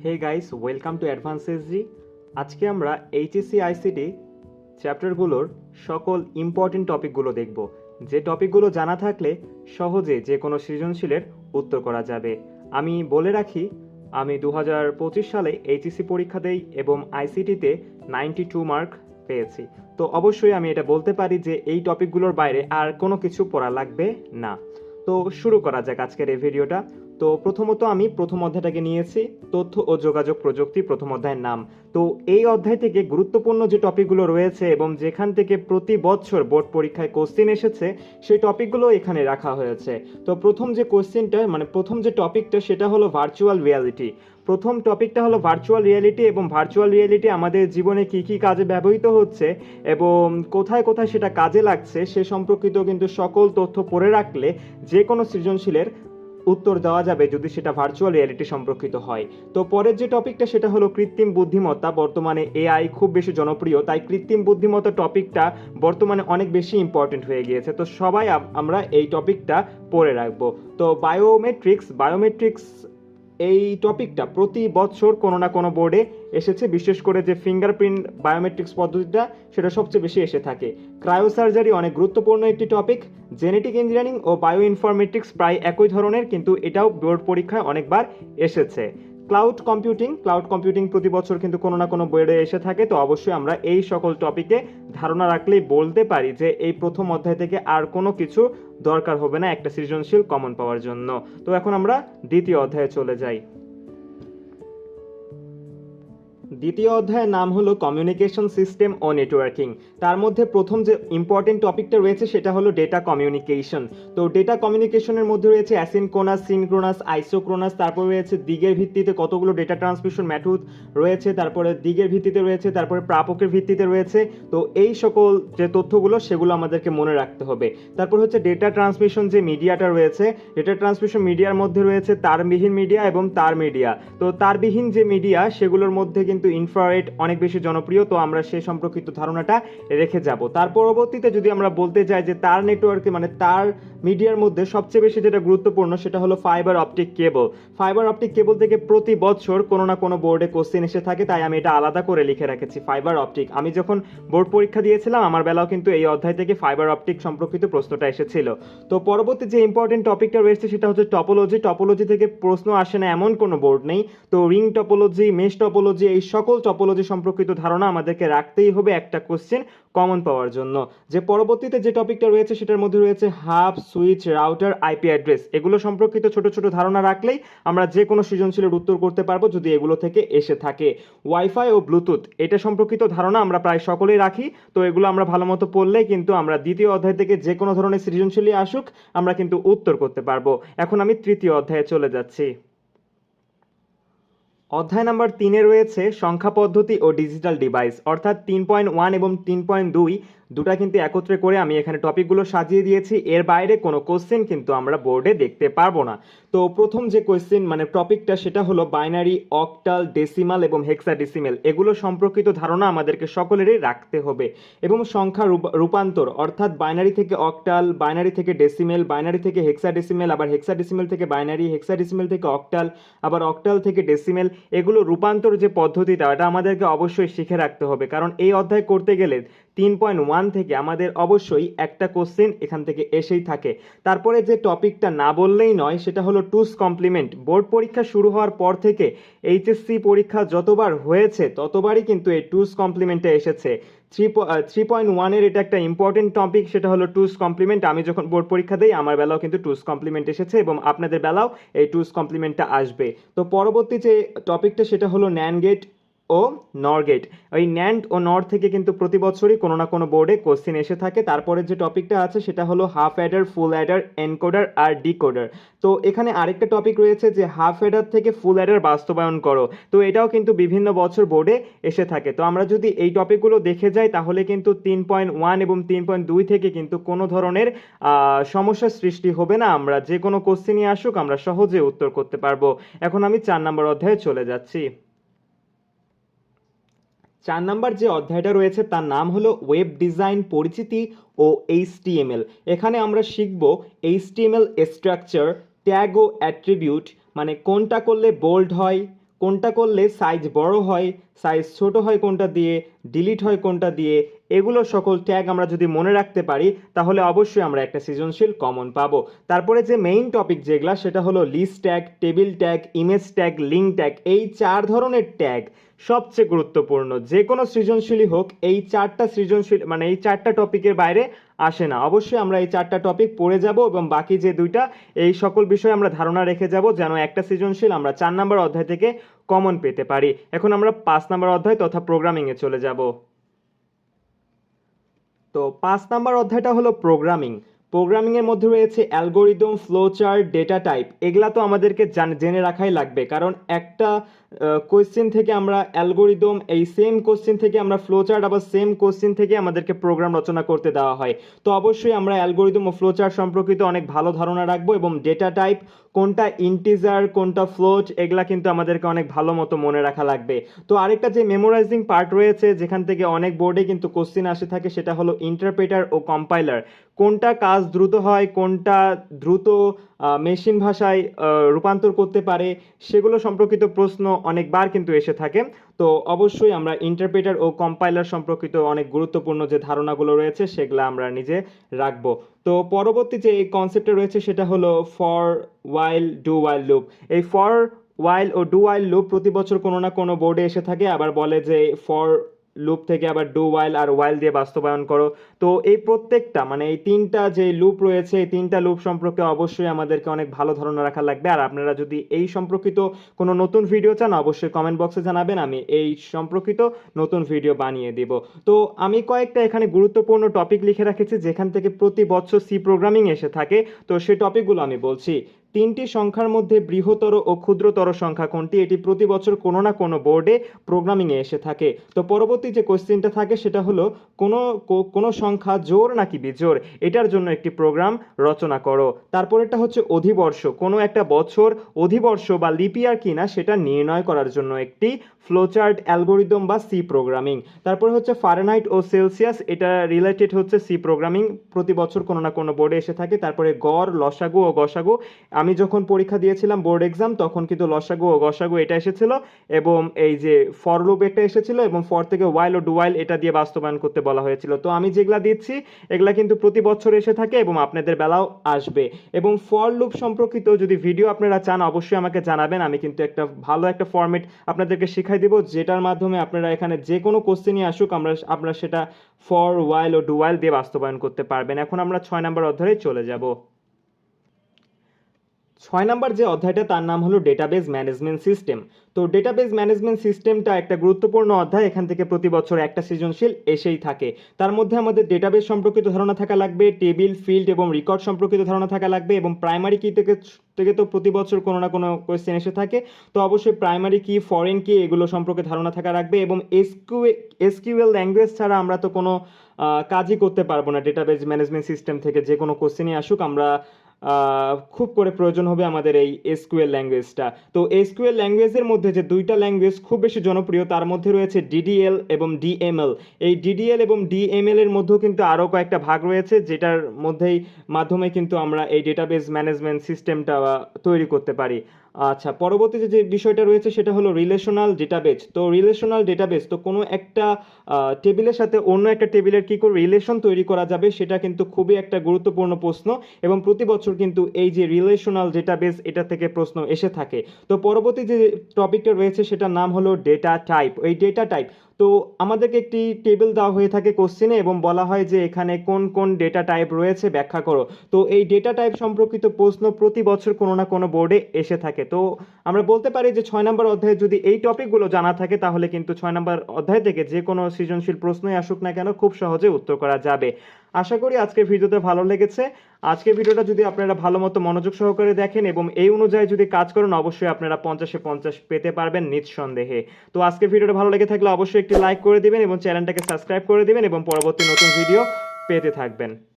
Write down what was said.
Hey guys, welcome to advance SG. আজকে আমরা HSC ICT চ্যাপ্টারগুলোর সকল ইম্পর্টেন্ট টপিকগুলো দেখব, যে টপিকগুলো জানা থাকলে সহজে যে কোনো সৃজনশীলের উত্তর করা যাবে। আমি বলে রাখি, আমি 2025 সালে এইচএসসি পরীক্ষা দেই এবং আইসিটিতে 92 মার্ক পেয়েছি। তো অবশ্যই আমি এটা বলতে পারি যে এই টপিকগুলোর বাইরে আর কোনো কিছু পড়া লাগবে না। তো শুরু করা যাক আজকের এই ভিডিওটা। তো প্রথমত আমি প্রথম অধ্যায়টাকে নিয়েছি, তথ্য ও যোগাযোগ প্রযুক্তি প্রথম অধ্যায়ের নাম। তো এই অধ্যায় থেকে গুরুত্বপূর্ণ যে টপিকগুলো রয়েছে এবং যেখান থেকে প্রতি বছর বোর্ড পরীক্ষায় কোশ্চেন এসেছে সেই টপিকগুলো এখানে রাখা হয়েছে। তো প্রথম যে কোশ্চেনটা প্রথম যে টপিকটা সেটা হলো ভার্চুয়াল রিয়ালিটি। প্রথম টপিকটা হলো ভার্চুয়াল রিয়ালিটি এবং ভার্চুয়াল রিয়ালিটি আমাদের জীবনে কী কী কাজে ব্যবহৃত হচ্ছে এবং কোথায় কোথায় সেটা কাজে লাগছে সে সম্পর্কিত কিন্তু সকল তথ্য পড়ে রাখলে যে কোনো সৃজনশীলের উত্তর দেওয়া যাবে যদি সেটা ভার্চুয়াল রিয়ালিটি সম্পর্কিত হয়। তো পরের যে টপিকটা সেটা হলো কৃত্রিম বুদ্ধিমত্তা। বর্তমানে এআই খুব বেশি জনপ্রিয়, তাই কৃত্রিম বুদ্ধিমত্তা টপিকটা বর্তমানে অনেক বেশি ইম্পর্টেন্ট হয়ে গিয়েছে। তো সবাই আমরা এই টপিকটা পড়ে রাখবো। তো বায়োমেট্রিক্স এই টপিকটা প্রতি বছর কোনো না কোনো বোর্ডে এসেছে, বিশেষ করে যে ফিঙ্গারপ্রিন্ট বায়োমেট্রিক্স পদ্ধতিটা সেটা সবচেয়ে বেশি এসে থাকে। ক্রায়োসার্জারি অনেক গুরুত্বপূর্ণ একটি টপিক। জেনেটিক ইঞ্জিনিয়ারিং ও বায়ো ইনফরমেটিক্স প্রায় একই ধরনের, কিন্তু এটাও বোর্ড পরীক্ষায় অনেকবার এসেছে। ক্লাউড কম্পিউটিং প্রতি বছর কিন্তু কোনো না কোনো বোর্ডে এসে থাকে। তো অবশ্যই আমরা এই সকল টপিকে ধারণা রাখলেই বলতে পারি যে এই প্রথম অধ্যায় থেকে আর কোনো কিছু দরকার হবে না একটা সৃজনশীল কমন পাওয়ার জন্য। তো এখন আমরা দ্বিতীয় অধ্যায়ে চলে যাই। দ্বিতীয় অধ্যায়ের নাম হলো কমিউনিকেশন সিস্টেম ও নেটওয়ার্কিং। তার মধ্যে প্রথম যে ইম্পর্টেন্ট টপিকটা রয়েছে সেটা হলো ডেটা কমিউনিকেশন। তো ডেটা কমিউনিকেশনের মধ্যে রয়েছে অ্যাসিনক্রোনাস, সিনক্রোনাস, আইসোক্রোনাস, তারপরে রয়েছে দিকের ভিত্তিতে কতগুলো ডেটা ট্রান্সমিশন মেথড রয়েছে, তারপরে দিকের ভিত্তিতে রয়েছে, তারপরে প্রাপকের ভিত্তিতে রয়েছে। তো এই সকল যে তথ্যগুলো সেগুলো আমাদেরকে মনে রাখতে হবে। তারপর হচ্ছে ডেটা ট্রান্সমিশন যে মিডিয়াটা রয়েছে, ডেটা ট্রান্সমিশন মিডিয়ার মধ্যে রয়েছে তারবিহীন মিডিয়া এবং তার মিডিয়া। তো তারবিহীন যে মিডিয়া সেগুলোর মধ্যে কিন্তু ইনফ্রারেড অনেক বেশি জনপ্রিয়, তো আমরা সেই সম্পর্কিত ধারণাটা রেখে যাব। তার পরবর্তীতে যদি আমরা বলতে যাই যে তার নেটওয়ার্কে তার মিডিয়ার মধ্যে সবচেয়ে বেশি যেটা গুরুত্বপূর্ণ সেটা হলো ফাইবার অপটিক কেবল থেকে প্রতি বছর কোনো না কোনো বোর্ডে কোশ্চেন এসে থাকে, তাই আমি এটা আলাদা করে লিখে রেখেছি ফাইবার অপটিক। আমি যখন বোর্ড পরীক্ষা দিয়েছিলাম আমার বেলাও কিন্তু এই অধ্যায় থেকে ফাইবার অপটিক সম্পর্কিত প্রশ্নটা এসেছিল। তো পরবর্তী যে ইম্পর্টেন্ট টপিকটা রয়েছে সেটা হচ্ছে টপোলজি থেকে প্রশ্ন আসে না এমন কোনো বোর্ড নেই। তো রিং টপোলজি, মেশ টপোলজি, এই সকল টপোলজি সম্পর্কিত ধারণা আমাদেরকে রাখতেই হবে একটা কোশ্চেন কমন পাওয়ার জন্য। যে পরবর্তীতে যে টপিকটা রয়েছে সেটার মধ্যে রয়েছে hub, switch, router, IP address. এগুলো সম্পর্কিত ছোট ছোট ধারণা রাখলেই আমরা যে কোনো সৃজনশীলের উত্তর করতে পারবো যদি এগুলো থেকে এসে থাকে। ওয়াইফাই ও ব্লুটুথ এটা সম্পর্কিত ধারণা আমরা প্রায় সকলেই রাখি। তো এগুলো আমরা ভালো মতো পড়লেই কিন্তু আমরা দ্বিতীয় অধ্যায় থেকে যে কোনো ধরনের সৃজনশীলই আসুক আমরা কিন্তু উত্তর করতে পারবো। এখন আমি তৃতীয় অধ্যায়ে চলে যাচ্ছি। অধ্যায় নাম্বার 3-এ রয়েছে সংখ্যা পদ্ধতি ও ডিজিটাল ডিভাইস, অর্থাৎ 3.1 এবং 3.2 দুটা কিন্তু একত্রে করে আমি এখানে টপিকগুলো সাজিয়ে দিয়েছি। এর বাইরে কোনো কোশ্চেন কিন্তু আমরা বোর্ডে দেখতে পারবো না। তো প্রথম যে কোশ্চেন টপিকটা সেটা হলো বাইনারি, অক্টাল, ডেসিমাল এবং হেক্সাডেসিমেল। এগুলো সম্পর্কিত ধারণা আমাদেরকে সকলেরই রাখতে হবে। এবং সংখ্যা রূপান্তর, অর্থাৎ বাইনারি থেকে অক্টাল, বাইনারি থেকে ডেসিমেল, বাইনারি থেকে হেক্সাডেসিমেল, আবার হেক্সাডেসিমেল থেকে বাইনারি, হেক্সাডেসিমেল থেকে অক্টাল, আবার অক্টাল থেকে ডেসিমেল। এগুলো রূপান্তর যে পদ্ধতিটা এটা আমাদেরকে অবশ্যই শিখে রাখতে হবে, কারণ এই অধ্যায় করতে গেলে 3.1 থেকে আমাদের অবশ্যই একটা কোশ্চেন এখান থেকে এসেই থাকে। তারপরে যে টপিকটা না বললেই নয় সেটা হলো টুস কমপ্লিমেন্ট। বোর্ড পরীক্ষা শুরু হওয়ার পর থেকে এইচএসসি পরীক্ষা যতবার হয়েছে ততবারই কিন্তু এই টুস কমপ্লিমেন্টে এসেছে। 3.1-এর এটা একটা ইম্পর্টেন্ট টপিক, সেটা হলো টুস কমপ্লিমেন্ট। আমি যখন বোর্ড পরীক্ষা দিই আমার বেলাও কিন্তু টুস কমপ্লিমেন্ট এসেছে এবং আপনাদের বেলাও এই টুস কমপ্লিমেন্টটা আসবে। তো পরবর্তী যে টপিকটা সেটা হলো ন্যান্ড গেট ও নর গেট। ওই ন্যান্ড ও নর থেকে কিন্তু প্রতি বছরই কোনো না কোনো বোর্ডে কোশ্চেন এসে থাকে। তারপরে যে টপিকটা আছে সেটা হলো half adder, full adder, encoder আর ডিকোডার। তো এখানে আরেকটা টপিক রয়েছে যে হাফ অ্যাডার থেকে ফুল অ্যাডার বাস্তবায়ন করো। তো এটাও কিন্তু বিভিন্ন বছর বোর্ডে এসে থাকে। তো আমরা যদি এই টপিকগুলো দেখে যাই তাহলে কিন্তু 3.1 এবং 3.2 থেকে কিন্তু কোনো ধরনের সমস্যার সৃষ্টি হবে না। আমরা যে কোনো কোশ্চেনই আসুক আমরা সহজে উত্তর করতে পারবো। এখন আমি 4 নম্বর অধ্যায়ে চলে যাচ্ছি। 4 নাম্বার যে অধ্যায়টা রয়েছে তার নাম হলো ওয়েব ডিজাইন পরিচিতি ও এইচটিএমএল। এখানে আমরা শিখব এইচটিএমএল স্ট্রাকচার, ট্যাগ ও অ্যাট্রিবিউট, কোনটা করলে বোল্ড হয়, কোনটা করলে সাইজ বড় হয়, সাইজ ছোট হয় কোনটা দিয়ে, ডিলিট হয় কোনটা দিয়ে, এগুলো সকল ট্যাগ আমরা যদি মনে রাখতে পারি তাহলে অবশ্যই আমরা একটা সৃজনশীল কমন পাবো। তারপরে যে মেইন টপিক যেগুলা সেটা হলো list tag, table tag, image tag, link tag. এই 4 ধরনের ট্যাগ সবচেয়ে গুরুত্বপূর্ণ। যে কোনো সৃজনশীলই হোক এই 4টা সৃজনশীল মানে এই 4টা টপিকের বাইরে আসে না। অবশ্যই আমরা এই 4টা টপিক পড়ে যাব এবং বাকি যে 2টা এই সকল বিষয়ে আমরা ধারণা রেখে যাব যেন একটা সৃজনশীল আমরা 4 নম্বর অধ্যায় থেকে কমন পেতে পারি। এখন আমরা 5 নম্বর অধ্যায় তথা প্রোগ্রামিংয়ে চলে যাব। তো 5 নাম্বার অধ্যায়টা হলো প্রোগ্রামিং। প্রোগ্রামিংয়ের মধ্যে রয়েছে অ্যালগোরিদম, ফ্লোচার্ট, ডেটা টাইপ। এগুলা তো আমাদেরকে জেনে রাখাই লাগবে, কারণ একটা কোয়েশ্চেন থেকে আমরা অ্যালগোরিদম, এই সেম কোশ্চেন থেকে আমরা ফ্লোচার্ট, আবার সেম কোশ্চেন থেকে আমাদেরকে প্রোগ্রাম রচনা করতে দেওয়া হয়। তো অবশ্যই আমরা অ্যালগোরিদম ও ফ্লোচার্ট সম্পর্কিত অনেক ভালো ধারণা রাখবো এবং ডেটা টাইপ কোনটা ইন্টিজার কোনটা ফ্লোট এগুলা কিন্তু আমাদেরকে অনেক ভালো মতো মনে রাখা লাগবে। তো আরেকটা যে মেমোরাইজিং পার্ট রয়েছে যেখান থেকে অনেক বোর্ডে কিন্তু কোশ্চেন আসে থাকে সেটা হলো ইন্টারপ্রেটার ও কম্পাইলার। কোনটা কাজ দ্রুত হয়, কোনটা দ্রুত মেশিন ভাষায় রূপান্তর করতে পারে, সেগুলো সম্পর্কিত প্রশ্ন অনেকবার কিন্তু এসে থাকে। তো অবশ্যই আমরা ইন্টারপ্রেটার ও কম্পাইলার সম্পর্কিত অনেক গুরুত্বপূর্ণ যে ধারণাগুলো রয়েছে সেগুলো আমরা নিজে রাখবো। তো পরবর্তী যে এই কনসেপ্টটা রয়েছে সেটা হলো for, while, do while loop. এই ফর, ওয়াইল ও ডু ওয়াইল লুপ প্রতি বছর কোনো না কোনো বোর্ডে এসে থাকে, আবার বলে যে ফর লুপ থেকে আবার ডু ওয়াইল আর ওয়াইল দিয়ে বাস্তবায়ন করো। তো এই প্রত্যেকটা মানে এই 3টা যে লুপ রয়েছে এই 3টা লুপ সম্পর্কে অবশ্যই আমাদেরকে অনেক ভালো ধারণা রাখা লাগবে। আর আপনারা যদি এই সম্পর্কিত কোনো নতুন ভিডিও চান অবশ্যই কমেন্ট বক্সে জানাবেন, আমি এই সম্পর্কিত নতুন ভিডিও বানিয়ে দিব। তো আমি কয়েকটা এখানে গুরুত্বপূর্ণ টপিক লিখে রেখেছি যেখান থেকে প্রতি বছর সি প্রোগ্রামিং এসে থাকে। তো সেই টপিকগুলো আমি বলছি। 3টি সংখ্যার মধ্যে বৃহত্তর ও ক্ষুদ্রতর সংখ্যা কোনটি? এটি প্রতি বছর কোনো না কোনো বোর্ডে প্রোগ্রামিংয়ে এসে থাকে। তো পরবর্তী যে কোশ্চেনটা থাকে সেটা হলো কোনো সংখ্যা জোড় নাকি বিজোড়, এটার জন্য একটি প্রোগ্রাম রচনা করো। তারপরেরটা হচ্ছে অধিবর্ষ, কোনো একটা বছর অধিবর্ষ বা লিপ ইয়ার কিনা সেটা নির্ণয় করার জন্য একটি ফ্লোচার্ট, অ্যালগোরিদম বা সি প্রোগ্রামিং। তারপরে হচ্ছে ফারেনহাইট ও সেলসিয়াস, এটা রিলেটেড হচ্ছে সি প্রোগ্রামিং, প্রতি বছর কোনো না কোনো বোর্ডে এসে থাকে। তারপরে গড়, লসাগু ও গসাগু, আমি যখন পরীক্ষা দিয়েছিলাম বোর্ড এক্সাম তখন কিন্তু লসাগু ও গসাগু এটা এসেছিল এবং এই যে ফর লুপ এটা এসেছিল এবং ফর থেকে ওয়াইল ও ডু ওয়াইল এটা দিয়ে বাস্তবায়ন করতে বলা হয়েছিল। তো আমি যেগুলা দিচ্ছি এগুলা কিন্তু প্রতি বছর এসে থাকে এবং আপনাদের বেলাও আসবে। এবং ফর লুপ সম্পর্কিত যদি ভিডিও আপনারা চান অবশ্যই আমাকে জানাবেন, আমি কিন্তু একটা ভালো একটা ফরম্যাট আপনাদেরকে শিখাই দিব যেটার মাধ্যমে আপনারা এখানে যে কোনো কোশ্চেনই আসুক আপনারা সেটা ফর, ওয়াইল ও ডু ওয়াইল দিয়ে বাস্তবায়ন করতে পারবেন। এখন আমরা 6 নম্বর অধ্যায়ে চলে যাব। 6 নাম্বার যে অধ্যায়টা তার নাম হলো ডেটাবেজ ম্যানেজমেন্ট সিস্টেম। তো ডেটাবেজ ম্যানেজমেন্ট সিস্টেমটা একটা গুরুত্বপূর্ণ অধ্যায়, এখান থেকে প্রতি বছর একটা সৃজনশীল এসেই থাকে। তার মধ্যে আমাদের ডেটাবেজ সম্পর্কিত ধারণা থাকা লাগবে, টেবিল, ফিল্ড এবং রেকর্ড সম্পর্কিত ধারণা থাকা লাগবে এবং প্রাইমারি কি থেকে তো প্রতি বছর কোনো না কোনো কোয়েশ্চেন এসে থাকে। তো অবশ্যই প্রাইমারি কি, ফরেন কি এগুলো সম্পর্কে ধারণা থাকা রাখবে এবং এসকিউএল ল্যাঙ্গুয়েজ ছাড়া আমরা তো কোনো কাজই করতে পারবো না। ডেটাবেজ ম্যানেজমেন্ট সিস্টেম থেকে যে কোনো কোশ্চেনই আসুক আমরা খুব করে প্রয়োজন হবে আমাদের এই এসকিউএল ল্যাঙ্গুয়েজটা। তো এসকিউএল ল্যাঙ্গুয়েজের মধ্যে যে 2টা ল্যাঙ্গুয়েজ খুব বেশি জনপ্রিয় তার মধ্যে রয়েছে ডিডিএল এবং ডিএমএল। এই ডিডিএল এবং ডিএমএল এর মধ্যেও কিন্তু আরও কয়েকটা ভাগ রয়েছে যেটার মাধ্যমে কিন্তু আমরা এই ডেটাবেজ ম্যানেজমেন্ট সিস্টেমটা তৈরি করতে পারি। আচ্ছা, পরবর্তীতে যে বিষয়টা রয়েছে সেটা হলো রিলেশনাল ডেটাবেজ। তো রিলেশনাল ডেটাবেজ তো কোনো একটা টেবিলের সাথে অন্য একটা টেবিলের কী করে রিলেশন তৈরি করা যাবে সেটা কিন্তু খুবই একটা গুরুত্বপূর্ণ প্রশ্ন এবং প্রতি বছর কিন্তু এই যে রিলেশনাল ডেটাবেজ এটা থেকে প্রশ্ন এসে থাকে। তো পরবর্তী যে টপিকটা রয়েছে সেটার নাম হলো ডেটা টাইপ। এই ডেটা টাইপ তো আমাদেরকে একটি টেবিল দেওয়া হয়ে থাকে কোশ্চেনে এবং বলা হয় যে এখানে কোন কোন ডেটা টাইপ রয়েছে ব্যাখ্যা করো। তো এই ডেটা টাইপ সম্পর্কিত প্রশ্ন প্রতি বছর কোনো না কোনো বোর্ডে এসে থাকে। তো আমরা বলতে পারি যে 6 নম্বর অধ্যায়ে যদি এই টপিকগুলো জানা থাকে তাহলে কিন্তু 6 নম্বর অধ্যায় থেকে যে কোনো সৃজনশীল প্রশ্নই আসুক না কেন খুব সহজে উত্তর করা যাবে। আশা করি আজকের ভিডিওতে ভালো লেগেছে। আজকের ভিডিওটা যদি আপনারা ভালো মতো মনোযোগ সহকারে দেখেন এবং এই অনুযায়ী যদি কাজ করেন অবশ্যই আপনারা 50-এ 50 পেতে পারবেন নিঃসন্দেহে। তো আজকের ভিডিওটা ভালো লেগে থাকলে অবশ্যই একটি লাইক করে দিবেন এবং চ্যানেলটাকে সাবস্ক্রাইব করে দিবেন এবং পরবর্তী নতুন ভিডিও পেতে থাকবেন।